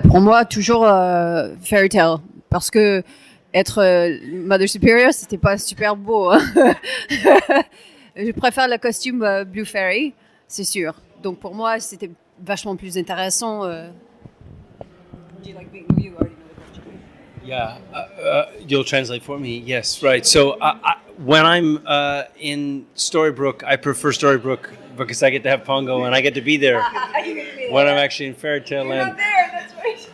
Pour moi, toujours Fairy Tale. Parce que être Mother Superior, c'était pas super beau. Hein. Je préfère le costume Blue Fairy, c'est sûr. Donc pour moi, c'était vachement plus intéressant. Yeah, you'll translate for me. Yes, right. So when I'm in Storybrooke, I prefer Storybrooke because I get to have Pongo and I get to be there. When I'm actually in Fairy Tale Land. You're not there, that's right.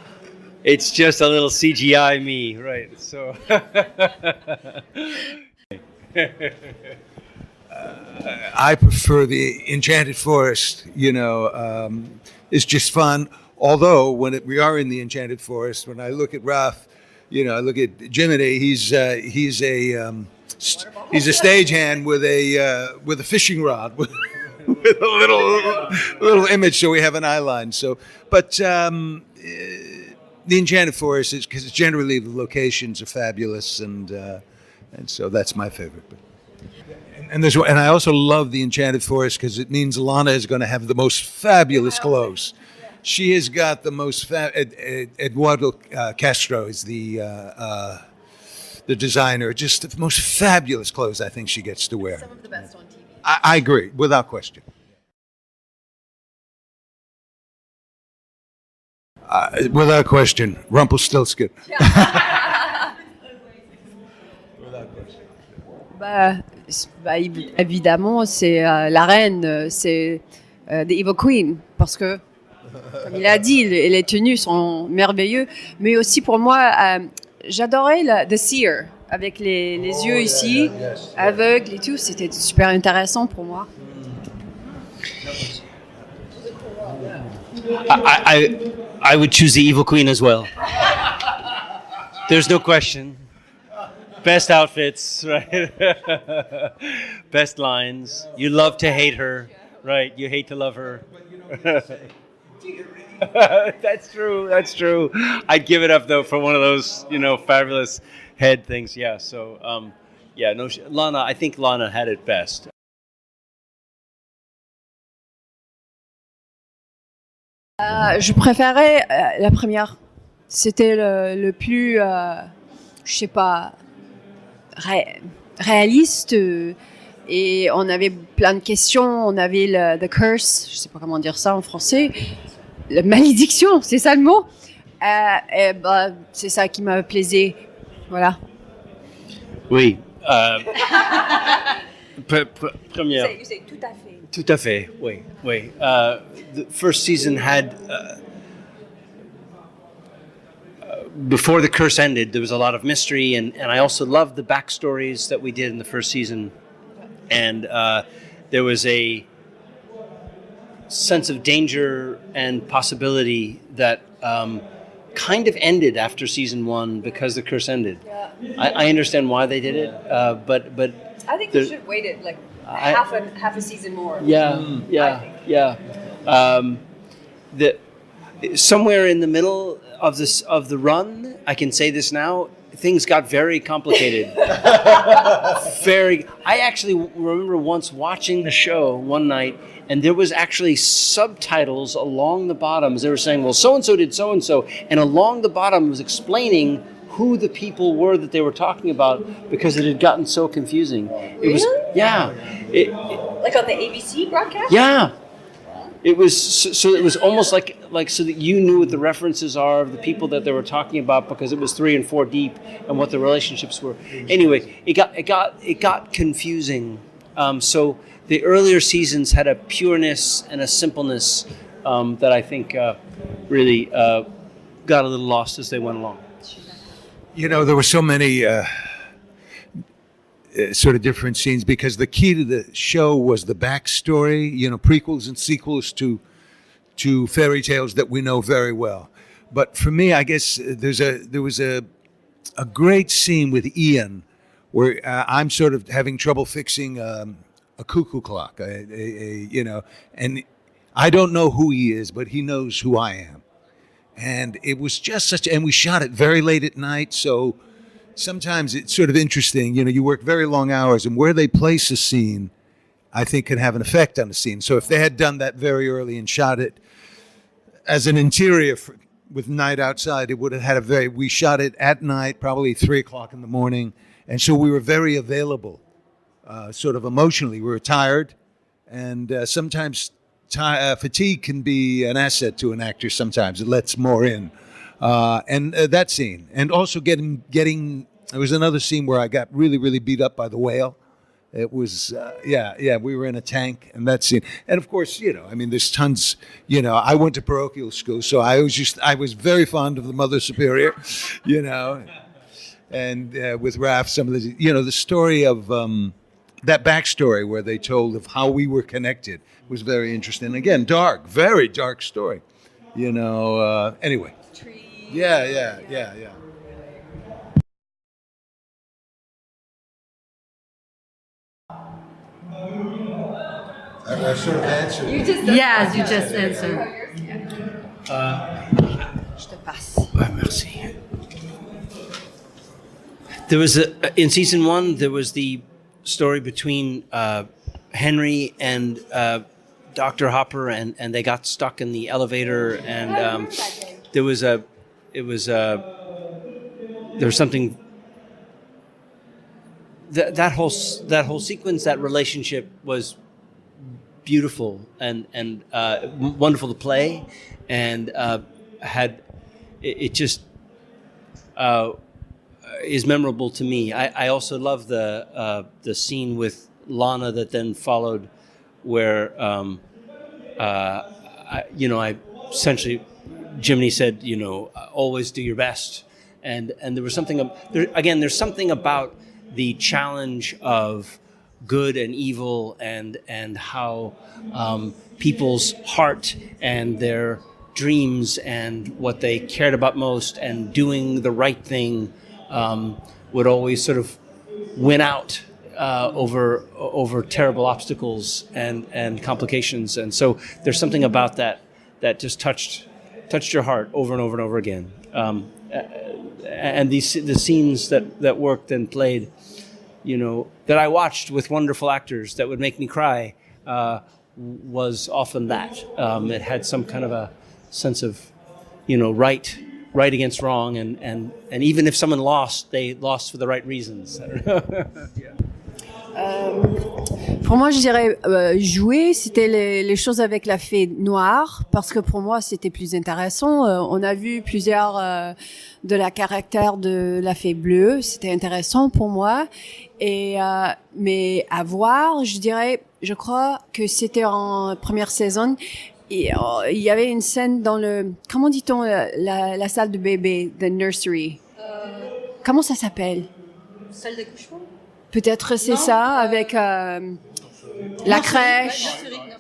It's just a little CGI me, right? So. I prefer the Enchanted Forest. It's just fun. Although we are in the Enchanted Forest, when I look at Raph, I look at Jiminy. He's a stagehand with a fishing rod with a little image, so we have an eye line. So, but the Enchanted Forest is because generally the locations are fabulous, and so that's my favorite. And I also love the Enchanted Forest because it means Lana is going to have the most fabulous clothes. She has got the most Eduardo Castro is the designer. Just the most fabulous clothes I think she gets to wear. Some of the best on TV. I agree, without question. Without question, Rumpelstiltskin. Évidemment, c'est la reine, c'est The Evil Queen, parce que, comme il a dit, les tenues sont merveilleuses, mais aussi pour moi, j'adorais The Seer, avec les yeux ici, aveugles et tout, c'était super intéressant pour moi. I would choose the Evil Queen as well. There's no question. Best outfits, right? Best lines. You love to hate her, right? You hate to love her. That's true. That's true. I'd give it up though for one of those, fabulous head things. Yeah. So, Lana. I think Lana had it best. Je préférais la première. C'était le plus, je sais pas, réaliste. Et on avait plein de questions. On avait the curse, je sais pas comment dire ça en français. La malédiction, c'est ça le mot. C'est ça qui m'a plaisé. Voilà. Oui. Première. C'est tout à fait. Tout à fait, oui, oui. The first season had, before the curse ended, there was a lot of mystery, and I also loved the backstories that we did in the first season. And there was a sense of danger and possibility that kind of ended after season one because the curse ended. Yeah. I understand why they did it, but I think they should wait it like half a season more. Yeah, yeah. Somewhere in the middle of the run, I can say this now, things got very complicated. I actually remember once watching the show one night, and there was actually subtitles along the bottoms. They were saying, well, so-and-so did so-and-so, and along the bottom was explaining who the people were that they were talking about because it had gotten so confusing. Really? It was, yeah. Like on the ABC broadcast? Yeah. It was so it was almost like so that you knew what the references are of the people that they were talking about because it was 3 and 4 deep and what the relationships were. Anyway, it got confusing. So the earlier seasons had a pureness and a simpleness that I think really got a little lost as they went along. There were so many sort of different scenes because the key to the show was the backstory, prequels and sequels to fairy tales that we know very well. But for me, I guess there was a great scene with Ian where I'm sort of having trouble fixing a cuckoo clock, and I don't know who he is, but he knows who I am. And it was just and we shot it very late at night, so sometimes it's sort of interesting. You work very long hours, and where they place a scene, I think, can have an effect on the scene. So if they had done that very early and shot it as an interior, with Night Outside, it would have had we shot it at night, probably 3:00 in the morning. And so we were very available, sort of emotionally. We were tired. And sometimes fatigue can be an asset to an actor sometimes. It lets more in. And that scene. And also getting, there was another scene where I got really, really beat up by the whale. It was, we were in a tank, and that scene. And of course, I mean, there's tons, I went to parochial school, so I was very fond of the Mother Superior, and with Raph, some of the, the story of that backstory where they told of how we were connected was very interesting. Again, very dark story, anyway. Yeah. I sort of answered. You just answered. Je te passe. Merci. There was in season 1, there was the story between Henry and Dr. Hopper, and they got stuck in the elevator, and there was something. That whole sequence, that relationship was beautiful and wonderful to play, and it just is memorable to me. I also love the scene with Lana that then followed, where I essentially, Jiminy said, always do your best, and there was something there's something about the challenge of good and evil, and how people's heart and their dreams and what they cared about most and doing the right thing would always sort of win out over terrible obstacles and complications. And so there's something about that just touched your heart over and over and over again. And the scenes that worked and played, that I watched with wonderful actors that would make me cry, was often that. It had some kind of a sense of, right against wrong, and even if someone lost, they lost for the right reasons. I don't know. Pour moi, je dirais jouer, c'était les choses avec la fée noire, parce que pour moi, c'était plus intéressant. On a vu plusieurs de la caractère de la fée bleue, c'était intéressant pour moi. Et mais à voir, je crois que c'était en première saison. Et, il y avait une scène dans comment dit-on, la salle de bébé, the nursery. Comment ça s'appelle? Salle d'accouchement. Peut-être c'est ça, avec la crèche,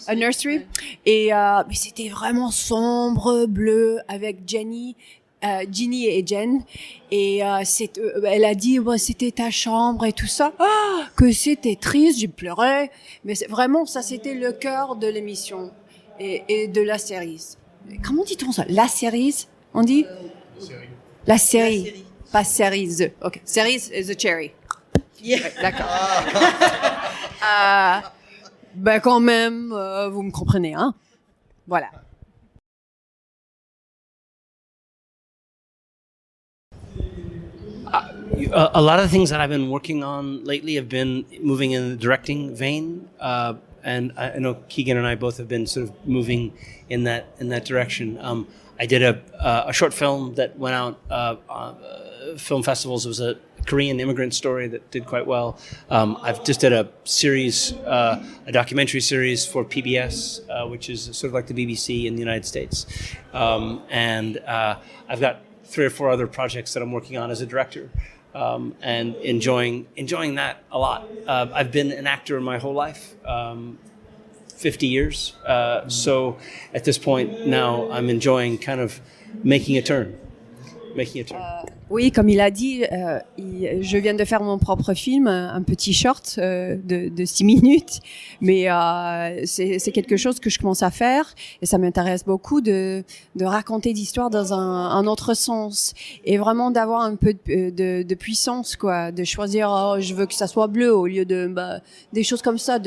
un nursery. Et mais c'était vraiment sombre, bleu, avec Ginny et Jen. Et elle a dit, c'était ta chambre et tout ça. Ah, que c'était triste, j'ai pleuré. Mais vraiment, ça, c'était le cœur de l'émission et de la série. Comment dit-on ça? La série, on dit? La série. Pas series. Ok, series is a cherry. Yeah. Ouais, d'accord. Ben quand même, vous me comprenez, hein? Voilà. A lot of the things that I've been working on lately have been moving in the directing vein, and I know Keegan and I both have been sort of moving in that direction. I did a short film that went out film festivals. It was a Korean immigrant story that did quite well. I've just did a series, a documentary series for PBS, which is sort of like the BBC in the United States. And I've got 3 or 4 other projects that I'm working on as a director, and enjoying that a lot. I've been an actor my whole life, 50 years. So at this point now, I'm enjoying kind of making a turn. Oui, comme il a dit, je viens de faire mon propre film, un petit short de 6 minutes, mais c'est quelque chose que je commence à faire et ça m'intéresse beaucoup de raconter d'histoires dans un autre sens et vraiment d'avoir un peu de puissance, quoi, de choisir je veux que ça soit bleu au lieu de des choses comme ça,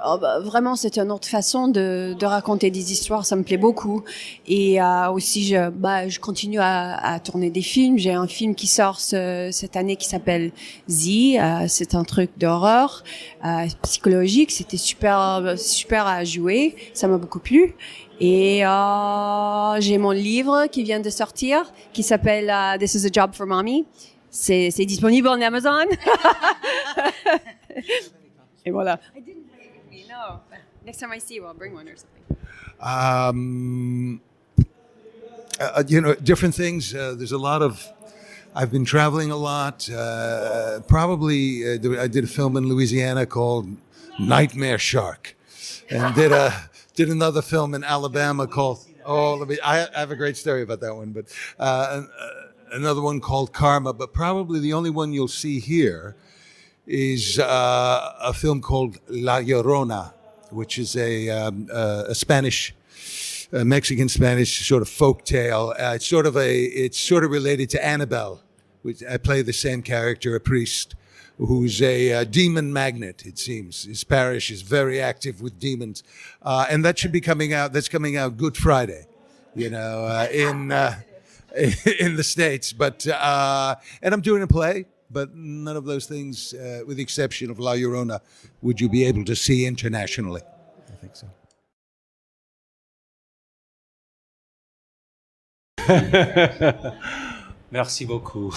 Oh, bah, vraiment, c'est une autre façon de raconter des histoires. Ça me plaît beaucoup. Et aussi, je continue à tourner des films. J'ai un film qui sort cette année qui s'appelle Z. C'est un truc d'horreur psychologique. C'était super à jouer. Ça m'a beaucoup plu. Et j'ai mon livre qui vient de sortir, qui s'appelle This is a Job for Mommy. C'est disponible en Amazon. Et voilà. No. Next time I see you, I'll bring one or something. Different things. There's a lot of. I've been traveling a lot. I did a film in Louisiana called Nightmare Shark, and did another film in Alabama called. I have a great story about that one, but another one called Karma. But probably the only one you'll see here is a film called La Llorona, which is a Spanish, Mexican Spanish sort of folk tale. It's sort of related to Annabelle, which I play the same character, a priest who's a demon magnet. It seems his parish is very active with demons, and that should be coming out. That's coming out Good Friday, in the States. But and I'm doing a play. But none of those things, with the exception of La Llorona, would you be able to see internationally. I think so. Merci beaucoup.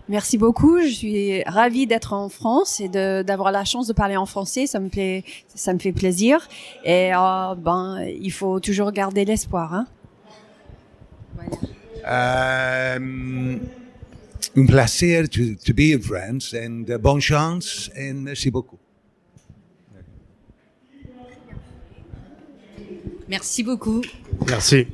Merci beaucoup. Je suis ravie d'être en France et d'avoir la chance de parler en français. Ça me fait plaisir. Et il faut toujours garder l'espoir. Hein? Voilà. Un plaisir to be in France, and bonne chance, and merci beaucoup. Merci beaucoup. Merci.